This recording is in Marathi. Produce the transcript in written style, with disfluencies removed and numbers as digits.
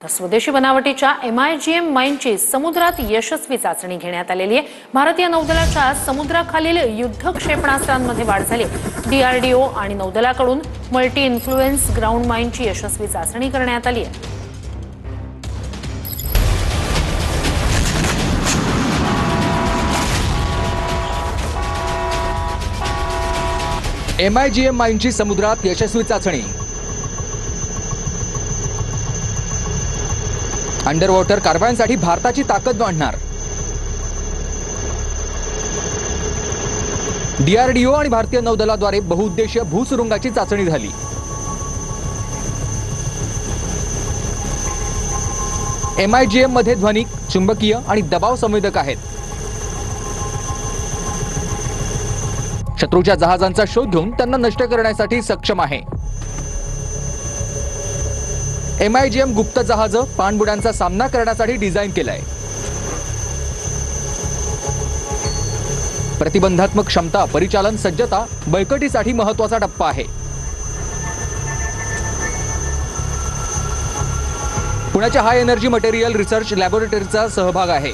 तर स्वदेशी बनावटीच्या MIGM माइनची समुद्रात यशस्वी चाचणी घेण्यात आलेली आहे। भारतीय नौदलाच्या समुद्राखालील युद्ध क्षेपणास्त्रांमध्ये वाढ झाली। DRDO आणि नौदलाकडून मल्टी इन्फ्लुएन्स ग्राउंड माइनची यशस्वी चाचणी करण्यात आली आहे। MIGM माइनची समुद्रात यशस्वी चाचणी। अंडर वॉटर कारवायांसाठी भारताची ताकद वाढणार। DRDO आणि भारतीय नौदलाद्वारे बहुउद्देशीय भूसुरुंगाची चाचणी झाली। MIGM मध्ये ध्वनिक, चुंबकीय आणि दबाव संवेदक आहेत। शत्रूच्या जहाजांचा शोध घेऊन त्यांना नष्ट करण्यासाठी सक्षम आहे। MIGM गुप्त जहाज पाणबुड्यांचा सामना करण्यासाठी डिझाइन केलाय। प्रतिबंधात्मक क्षमता, परिचालन सज्जता बळकटीसाठी महत्त्वाचा टप्पा आहे। पुण्याच्या हाय एनर्जी मटेरियल रिसर्च लॅबोरेटरीचा सहभाग आहे।